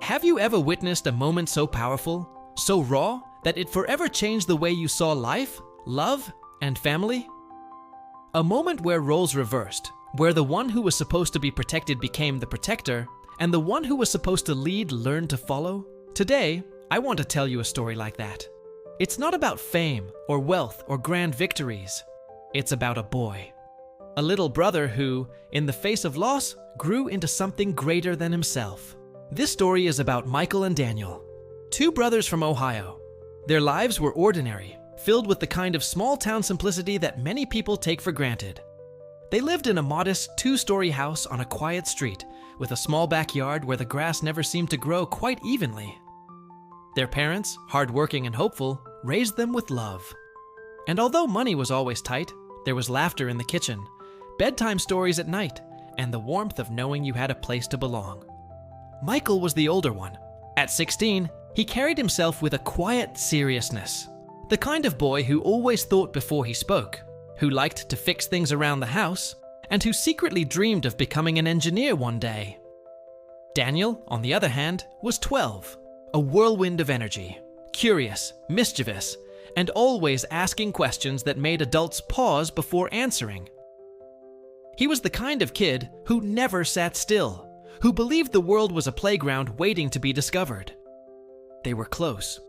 Have you ever witnessed a moment so powerful, so raw, that it forever changed the way you saw life, love, and family? A moment where roles reversed, where the one who was supposed to be protected became the protector, and the one who was supposed to lead learned to follow? Today, I want to tell you a story like that. It's not about fame, or wealth, or grand victories. It's about a boy. A little brother who, in the face of loss, grew into something greater than himself. This story is about Michael and Daniel, two brothers from Ohio. Their lives were ordinary, filled with the kind of small-town simplicity that many people take for granted. They lived in a modest two-story house on a quiet street, with a small backyard where the grass never seemed to grow quite evenly. Their parents, hardworking and hopeful, raised them with love. And although money was always tight, there was laughter in the kitchen, bedtime stories at night, and the warmth of knowing you had a place to belong. Michael was the older one. At 16, he carried himself with a quiet seriousness. The kind of boy who always thought before he spoke, who liked to fix things around the house, and who secretly dreamed of becoming an engineer one day. Daniel, on the other hand, was 12, a whirlwind of energy, curious, mischievous, and always asking questions that made adults pause before answering. He was the kind of kid who never sat still, who believed the world was a playground waiting to be discovered. They were close,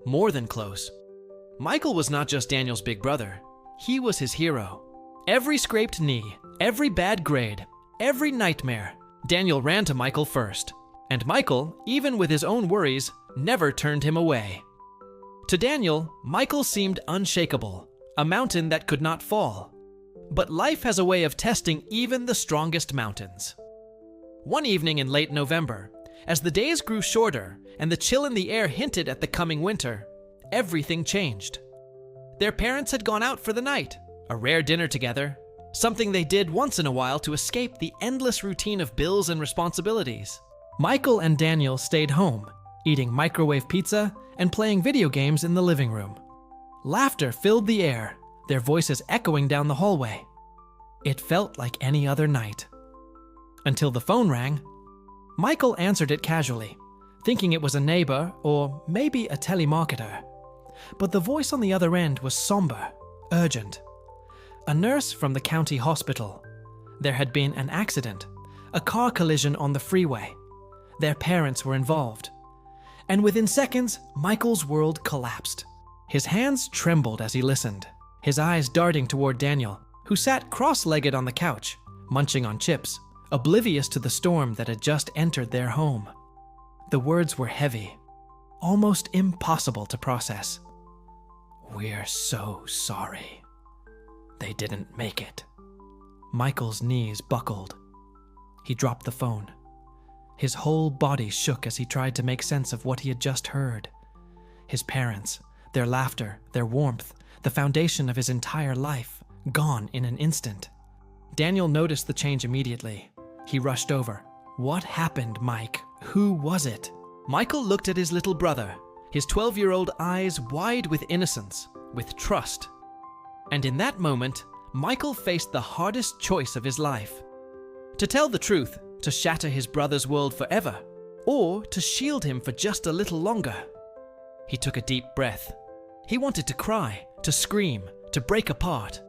more than close. Michael was not just Daniel's big brother, he was his hero. Every scraped knee, every bad grade, every nightmare, Daniel ran to Michael first. And Michael, even with his own worries, never turned him away. To Daniel, Michael seemed unshakable, a mountain that could not fall. But life has a way of testing even the strongest mountains. One evening in late November, as the days grew shorter and the chill in the air hinted at the coming winter, everything changed. Their parents had gone out for the night, a rare dinner together, something they did once in a while to escape the endless routine of bills and responsibilities. Michael and Daniel stayed home, eating microwave pizza and playing video games in the living room. Laughter filled the air, their voices echoing down the hallway. It felt like any other night. Until the phone rang. Michael answered it casually, thinking it was a neighbor or maybe a telemarketer. But the voice on the other end was somber, urgent. A nurse from the county hospital. There had been an accident, a car collision on the freeway. Their parents were involved. And within seconds, Michael's world collapsed. His hands trembled as he listened, his eyes darting toward Daniel, who sat cross-legged on the couch, munching on chips, oblivious to the storm that had just entered their home. The words were heavy, almost impossible to process. "We're so sorry. They didn't make it." Michael's knees buckled. He dropped the phone. His whole body shook as he tried to make sense of what he had just heard. His parents, their laughter, their warmth, the foundation of his entire life, gone in an instant. Daniel noticed the change immediately. He rushed over. "What happened, Mike? Who was it?" Michael looked at his little brother, his 12-year-old eyes wide with innocence, with trust. And in that moment, Michael faced the hardest choice of his life. To tell the truth, to shatter his brother's world forever, or to shield him for just a little longer. He took a deep breath. He wanted to cry, to scream, to break apart.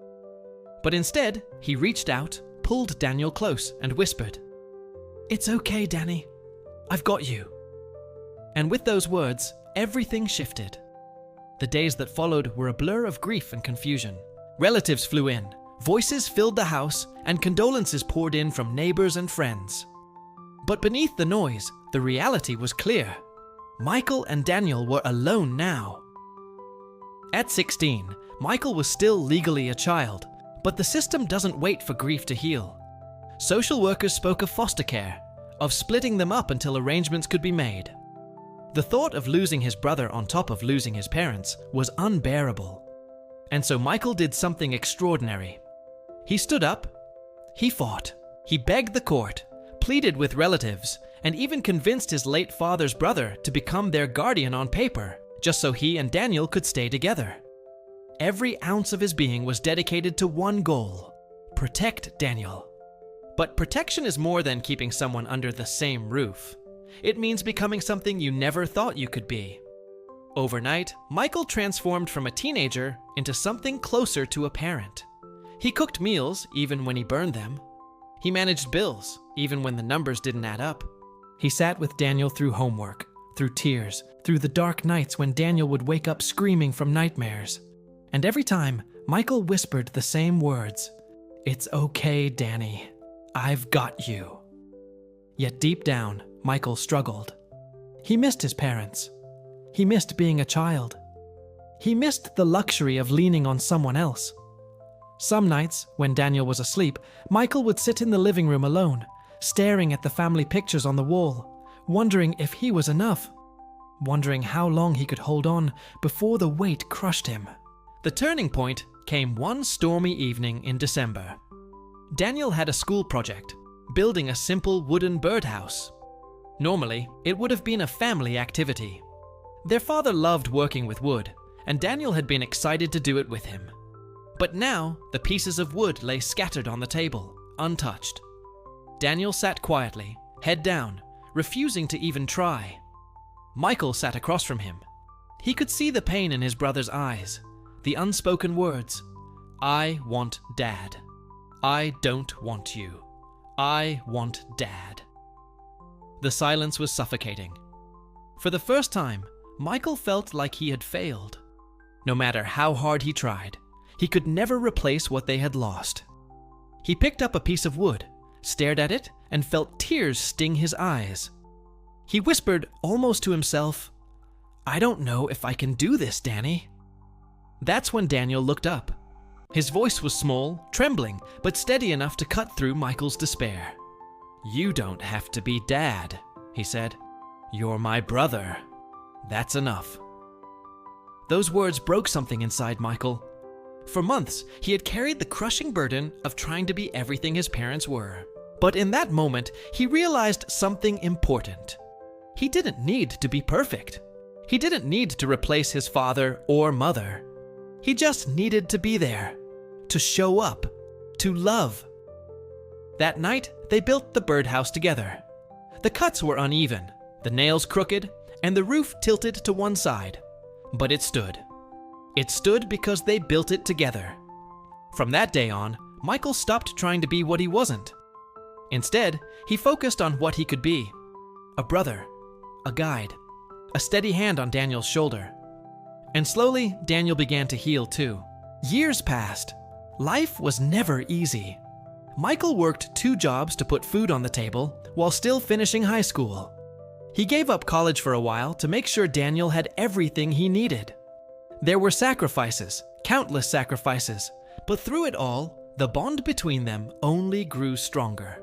But instead, he reached out, pulled Daniel close, and whispered, "It's okay, Danny. I've got you." And with those words, everything shifted. The days that followed were a blur of grief and confusion. Relatives flew in, voices filled the house, and condolences poured in from neighbors and friends. But beneath the noise, the reality was clear. Michael and Daniel were alone now. At 16, Michael was still legally a child, but the system doesn't wait for grief to heal. Social workers spoke of foster care, of splitting them up until arrangements could be made. The thought of losing his brother on top of losing his parents was unbearable. And so Michael did something extraordinary. He stood up, he fought, he begged the court, pleaded with relatives, and even convinced his late father's brother to become their guardian on paper, just so he and Daniel could stay together. Every ounce of his being was dedicated to one goal: protect Daniel. But protection is more than keeping someone under the same roof. It means becoming something you never thought you could be. Overnight, Michael transformed from a teenager into something closer to a parent. He cooked meals even when he burned them. He managed bills even when the numbers didn't add up. He sat with Daniel through homework, through tears, through the dark nights when Daniel would wake up screaming from nightmares. And every time, Michael whispered the same words, "It's okay, Danny. I've got you." Yet deep down, Michael struggled. He missed his parents. He missed being a child. He missed the luxury of leaning on someone else. Some nights, when Daniel was asleep, Michael would sit in the living room alone, staring at the family pictures on the wall, wondering if he was enough, wondering how long he could hold on before the weight crushed him. The turning point came one stormy evening in December. Daniel had a school project, building a simple wooden birdhouse. Normally, it would have been a family activity. Their father loved working with wood, and Daniel had been excited to do it with him. But now, the pieces of wood lay scattered on the table, untouched. Daniel sat quietly, head down, refusing to even try. Michael sat across from him. He could see the pain in his brother's eyes, the unspoken words, "I want Dad. I don't want you. I want Dad." The silence was suffocating. For the first time, Michael felt like he had failed. No matter how hard he tried, he could never replace what they had lost. He picked up a piece of wood, stared at it, and felt tears sting his eyes. He whispered almost to himself, "I don't know if I can do this, Danny." That's when Daniel looked up. His voice was small, trembling, but steady enough to cut through Michael's despair. "You don't have to be Dad," he said. "You're my brother. That's enough." Those words broke something inside Michael. For months, he had carried the crushing burden of trying to be everything his parents were. But in that moment, he realized something important. He didn't need to be perfect. He didn't need to replace his father or mother. He just needed to be there, to show up, to love. That night, they built the birdhouse together. The cuts were uneven, the nails crooked, and the roof tilted to one side. But it stood. It stood because they built it together. From that day on, Michael stopped trying to be what he wasn't. Instead, he focused on what he could be: a brother, a guide, a steady hand on Daniel's shoulder. And slowly, Daniel began to heal too. Years passed. Life was never easy. Michael worked 2 jobs to put food on the table while still finishing high school. He gave up college for a while to make sure Daniel had everything he needed. There were sacrifices, countless sacrifices, but through it all, the bond between them only grew stronger.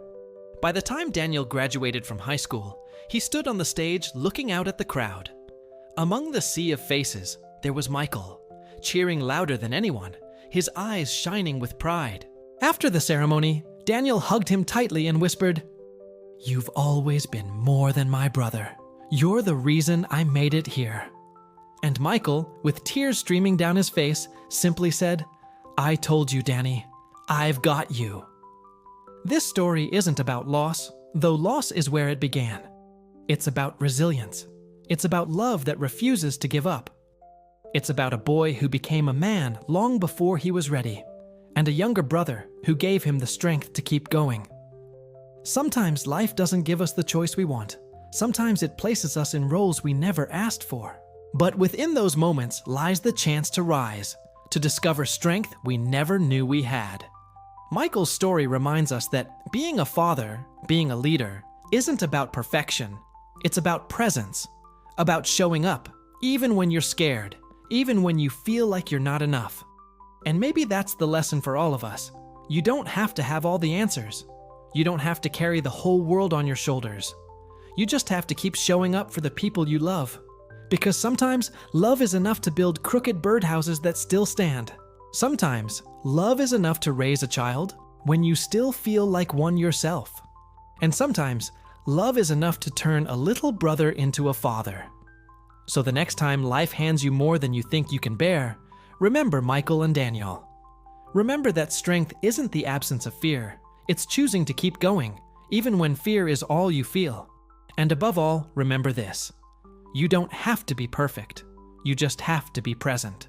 By the time Daniel graduated from high school, he stood on the stage looking out at the crowd. Among the sea of faces, there was Michael, cheering louder than anyone, his eyes shining with pride. After the ceremony, Daniel hugged him tightly and whispered, "You've always been more than my brother. You're the reason I made it here." And Michael, with tears streaming down his face, simply said, "I told you, Danny. I've got you." This story isn't about loss, though loss is where it began. It's about resilience. It's about love that refuses to give up. It's about a boy who became a man long before he was ready, and a younger brother who gave him the strength to keep going. Sometimes life doesn't give us the choice we want. Sometimes it places us in roles we never asked for. But within those moments lies the chance to rise, to discover strength we never knew we had. Michael's story reminds us that being a father, being a leader, isn't about perfection. It's about presence, about showing up, even when you're scared, even when you feel like you're not enough. And maybe that's the lesson for all of us. You don't have to have all the answers. You don't have to carry the whole world on your shoulders. You just have to keep showing up for the people you love. Because sometimes love is enough to build crooked birdhouses that still stand. Sometimes love is enough to raise a child when you still feel like one yourself. And sometimes love is enough to turn a little brother into a father. So the next time life hands you more than you think you can bear, remember Michael and Daniel. Remember that strength isn't the absence of fear. It's choosing to keep going, even when fear is all you feel. And above all, remember this: you don't have to be perfect. You just have to be present.